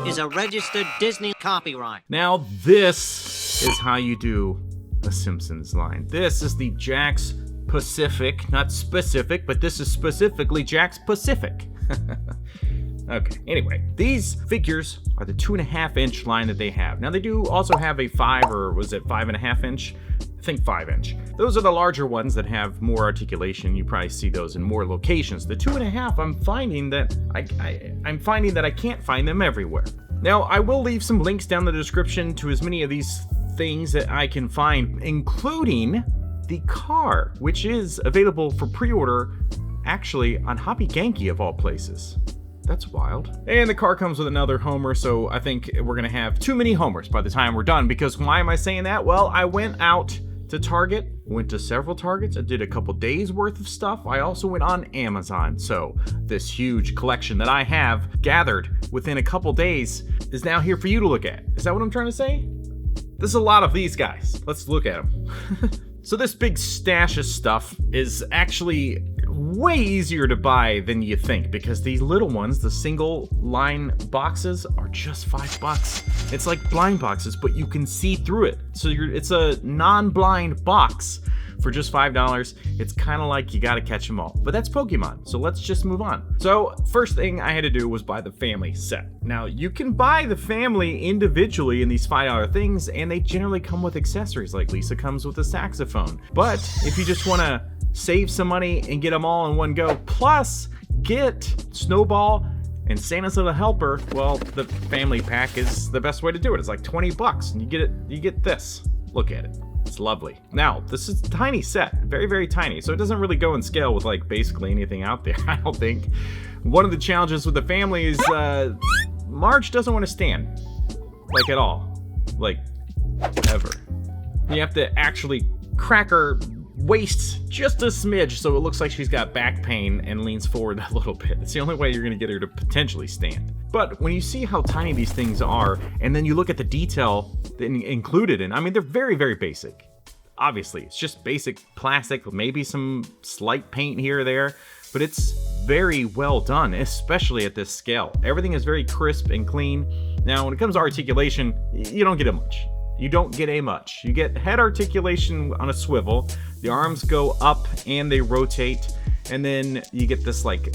is a registered Disney copyright. Now, this is how you do a Simpsons line. This is the JAKKS Pacific, not specific, but this is specifically JAKKS Pacific. Okay, anyway, these figures are the 2.5-inch line that they have. Now, they do also have a 5.5 inch? I think 5 inch. Those are the larger ones that have more articulation. You probably see those in more locations. The 2.5, I'm finding that I can't find them everywhere. Now, I will leave some links down in the description to as many of these things that I can find, including the car, which is available for pre-order actually on Hobby Genki of all places. That's wild. And the car comes with another Homer, so I think we're gonna have too many Homers by the time we're done, because why am I saying that? Well, I went out to Target, went to several Targets, I did a couple days worth of stuff. I also went on Amazon, so this huge collection that I have gathered within a couple days is now here for you to look at. Is that what I'm trying to say? There's a lot of these guys. Let's look at them. So this big stash of stuff is actually way easier to buy than you think, because these little ones, the single line boxes, are just $5. It's like blind boxes, but you can see through it. So it's a non-blind box for just $5. It's kind of like you gotta catch them all. But that's Pokemon, so let's just move on. So first thing I had to do was buy the family set. Now you can buy the family individually in these $5 things, and they generally come with accessories, like Lisa comes with a saxophone. But if you just wanna save some money and get them all in one go, plus get Snowball and Santa's Little Helper, well, the family pack is the best way to do it. It's like $20 and you get this. Look at it. It's lovely. Now, this is a tiny set, very, very tiny, so it doesn't really go in scale with like basically anything out there, I don't think. One of the challenges with the family is Marge doesn't want to stand, like at all, like ever. You have to actually crack her waist just a smidge so it looks like she's got back pain and leans forward a little bit. It's the only way you're gonna get her to potentially stand. But when you see how tiny these things are, and then you look at the detail included in, I mean, they're very, very basic. Obviously, it's just basic plastic, maybe some slight paint here or there, but it's very well done, especially at this scale. Everything is very crisp and clean. Now, when it comes to articulation, you don't get much. You don't get much. You get head articulation on a swivel, the arms go up and they rotate, and then you get this like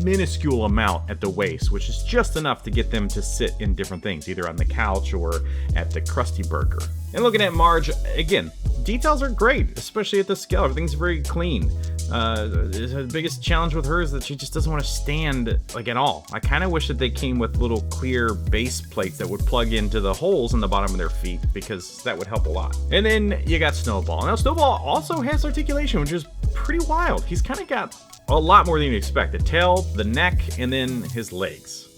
minuscule amount at the waist, which is just enough to get them to sit in different things, either on the couch or at the Krusty Burger. And looking at Marge, again, details are great, especially at this scale. Everything's very clean. The biggest challenge with her is that she just doesn't want to stand like at all. I kind of wish that they came with little clear base plates that would plug into the holes in the bottom of their feet, because that would help a lot. And then you got Snowball. Now Snowball also has articulation, which is pretty wild. He's kind of got a lot more than you'd expect. The tail, the neck, and then his legs.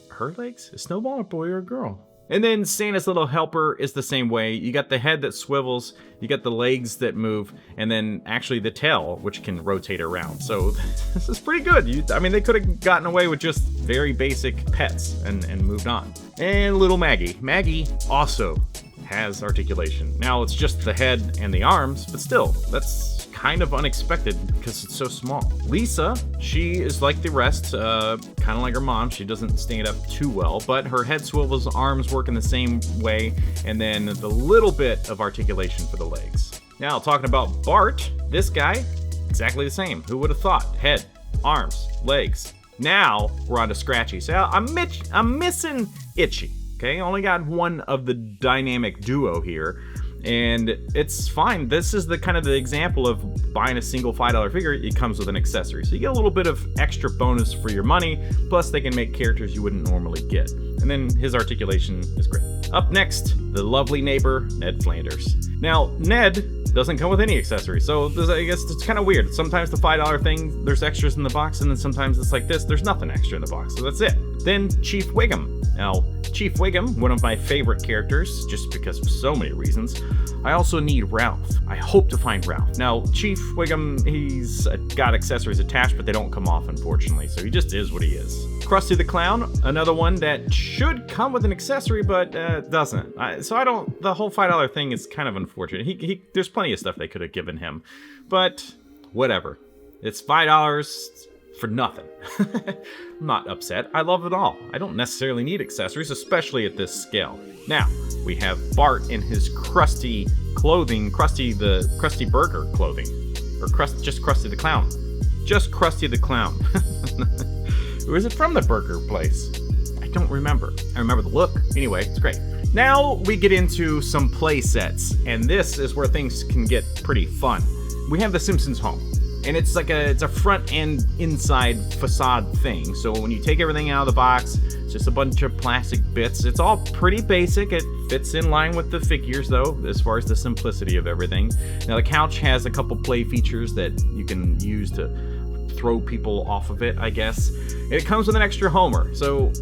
Her legs? Is Snowball a boy or a girl? And then Santa's Little Helper is the same way. You got the head that swivels, you got the legs that move, and then actually the tail, which can rotate around. So this is pretty good. I mean, they could have gotten away with just very basic pets and moved on. And little Maggie. Maggie also has articulation. Now it's just the head and the arms, but still, that's kind of unexpected because it's so small. Lisa, she is like the rest, kind of like her mom. She doesn't stand up too well, but her head swivels, arms work in the same way, and then the little bit of articulation for the legs. Now, talking about Bart, this guy, exactly the same. Who would have thought? Head, arms, legs. Now, we're on to Scratchy. So I'm missing Itchy, okay? Only got one of the dynamic duo here. And it's fine. This is the kind of the example of buying a single $5 figure. It comes with an accessory, so you get a little bit of extra bonus for your money. Plus, they can make characters you wouldn't normally get. And then his articulation is great. Up next, the lovely neighbor Ned Flanders. Now, Ned doesn't come with any accessories, so I guess it's kind of weird. Sometimes the $5 thing, there's extras in the box, and then sometimes it's like this, there's nothing extra in the box, so that's it. Then Chief Wiggum. Now, Chief Wiggum, one of my favorite characters, just because of so many reasons. I also need Ralph. I hope to find Ralph. Now, Chief Wiggum, he's got accessories attached, but they don't come off, unfortunately, so he just is what he is. Krusty the Clown, another one that should come with an accessory, but doesn't. The whole $5 thing is kind of unfortunate. There's plenty of stuff they could have given him, but whatever. It's $5. for nothing. I'm not upset. I love it all. I don't necessarily need accessories, especially at this scale. Now, we have Bart in his Krusty clothing, Krusty Burger clothing. Or just Krusty the Clown. Just Krusty the Clown. Or is it from the burger place? I don't remember. I remember the look. Anyway, it's great. Now we get into some play sets, and this is where things can get pretty fun. We have the Simpsons home, and it's a front and inside facade thing. So when you take everything out of the box, it's just a bunch of plastic bits. It's all pretty basic. It fits in line with the figures, though, as far as the simplicity of everything. Now the couch has a couple play features that you can use to throw people off of it, I guess. It comes with an extra Homer. So,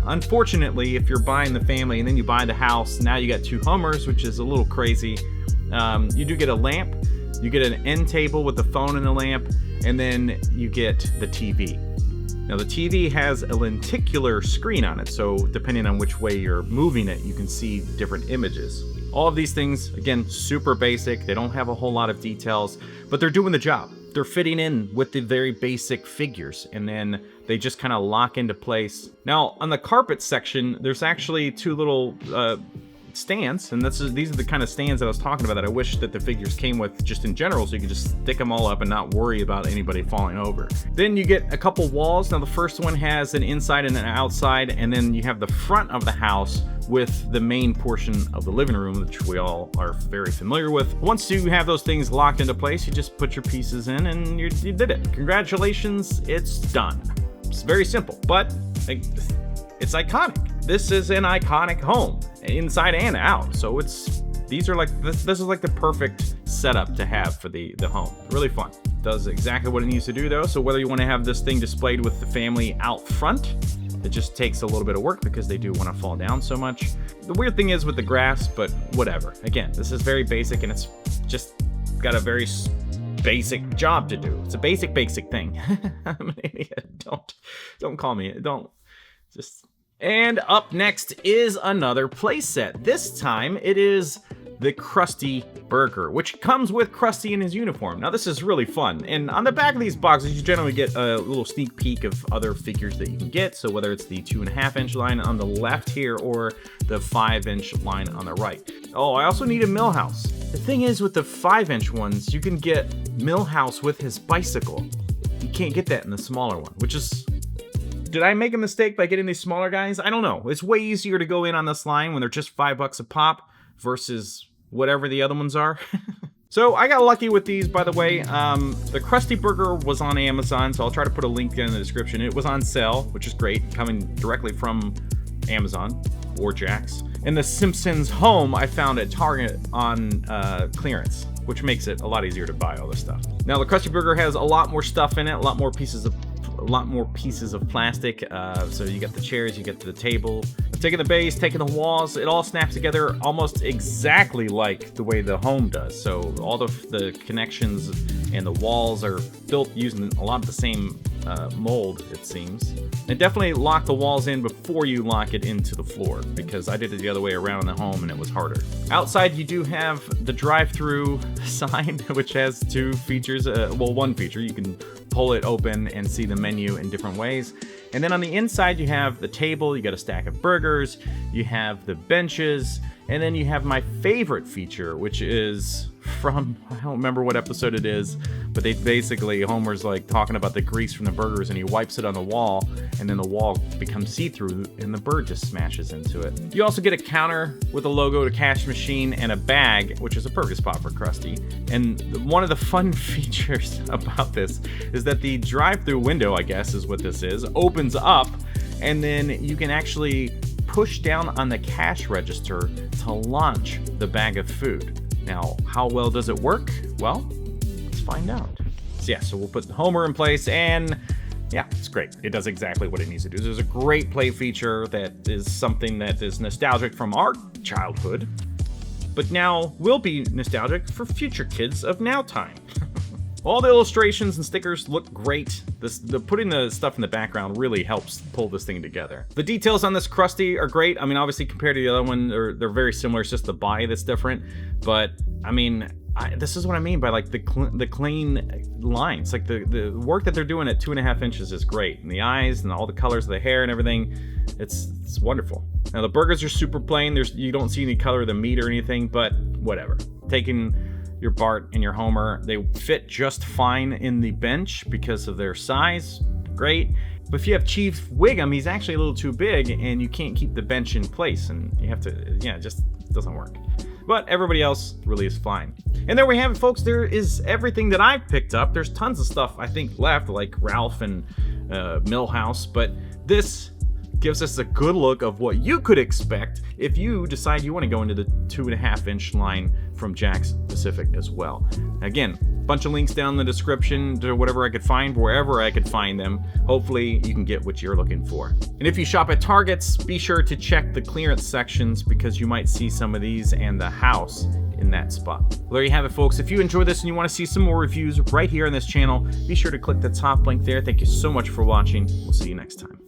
unfortunately, if you're buying the family and then you buy the house, now you got 2 Homers, which is a little crazy. You do get a lamp, you get an end table with the phone and the lamp, and then you get the TV. Now, the TV has a lenticular screen on it, so depending on which way you're moving it, you can see different images. All of these things, again, super basic. They don't have a whole lot of details, but they're doing the job. They're fitting in with the very basic figures, and then they just kind of lock into place. Now, on the carpet section, there's actually 2 little stands, and these are the kind of stands that I was talking about that I wish that the figures came with just in general, so you could just stick them all up and not worry about anybody falling over. Then you get a couple walls. Now, the first one has an inside and an outside, and then you have the front of the house with the main portion of the living room, which we all are very familiar with. Once you have those things locked into place, you just put your pieces in and you did it. Congratulations, it's done. It's very simple, but it's iconic. This is an iconic home, inside and out. So this is like the perfect setup to have for the home. Really fun. Does exactly what it needs to do, though. So whether you want to have this thing displayed with the family out front, it just takes a little bit of work because they do want to fall down so much. The weird thing is with the grass, but whatever. Again, this is very basic, and it's just got a very basic job to do. It's a basic thing. I'm an idiot. Don't call me. Don't. Just. And up next is another playset. This time it is the Krusty Burger, which comes with Krusty in his uniform. Now this is really fun, and on the back of these boxes you generally get a little sneak peek of other figures that you can get, so whether it's the 2.5-inch line on the left here or the 5-inch line on the right. Oh, I also need a Millhouse. The thing is, with the 5-inch ones, you can get Millhouse with his bicycle. You can't get that in the smaller one, which is... Did I make a mistake by getting these smaller guys? I don't know. It's way easier to go in on this line when they're just $5 a pop versus whatever the other ones are. So I got lucky with these, by the way. The Krusty Burger was on Amazon, so I'll try to put a link in the description. It was on sale, which is great, coming directly from Amazon or JAKKS. And the Simpsons home I found at Target on clearance, which makes it a lot easier to buy all this stuff. Now the Krusty Burger has a lot more stuff in it, a lot more pieces of plastic. So you got the chairs, you get the table. Taking the base, taking the walls, it all snaps together almost exactly like the way the home does. So all the connections and the walls are built using a lot of the same mold, it seems. And definitely lock the walls in before you lock it into the floor, because I did it the other way around in the home and it was harder. Outside you do have the drive-through sign, which has 2 features. One feature, you can pull it open and see the menu in different ways. And then on the inside you have the table, you got a stack of burgers, you have the benches, and then you have my favorite feature, which is from, I don't remember what episode it is, but they basically, Homer's like talking about the grease from the burgers and he wipes it on the wall, and then the wall becomes see-through and the bird just smashes into it. You also get a counter with a logo, a cash machine, and a bag, which is a burger spot for Krusty. And one of the fun features about this is that the drive-through window, I guess is what this is, opens up, and then you can actually push down on the cash register to launch the bag of food. Now, how well does it work? Well, let's find out. So we'll put the Homer in place, and yeah, it's great. It does exactly what it needs to do. There's a great play feature that is something that is nostalgic from our childhood, but now will be nostalgic for future kids of now time. All the illustrations and stickers look great. Putting the stuff in the background really helps pull this thing together. The details on this Krusty are great. I mean, obviously compared to the other one, they're very similar. It's just the body that's different. But I mean, this is what I mean by like the clean lines. Like the work that they're doing at 2.5 inches is great, and the eyes and all the colors of the hair and everything, it's wonderful. Now the burgers are super plain. You don't see any color of the meat or anything, but whatever. Taking your Bart and your Homer, they fit just fine in the bench because of their size. Great. But if you have Chief Wiggum, he's actually a little too big, and you can't keep the bench in place, and you have to, it just doesn't work. But everybody else really is fine. And there we have it, folks. There is everything that I've picked up. There's tons of stuff, I think, left, like Ralph and Millhouse, but this gives us a good look of what you could expect if you decide you want to go into the 2.5 inch line from JAKKS Pacific as well. Again, bunch of links down in the description to whatever I could find, wherever I could find them. Hopefully you can get what you're looking for. And if you shop at Targets, be sure to check the clearance sections because you might see some of these and the house in that spot. Well, there you have it, folks. If you enjoyed this and you want to see some more reviews right here on this channel, be sure to click the top link there. Thank you so much for watching. We'll see you next time.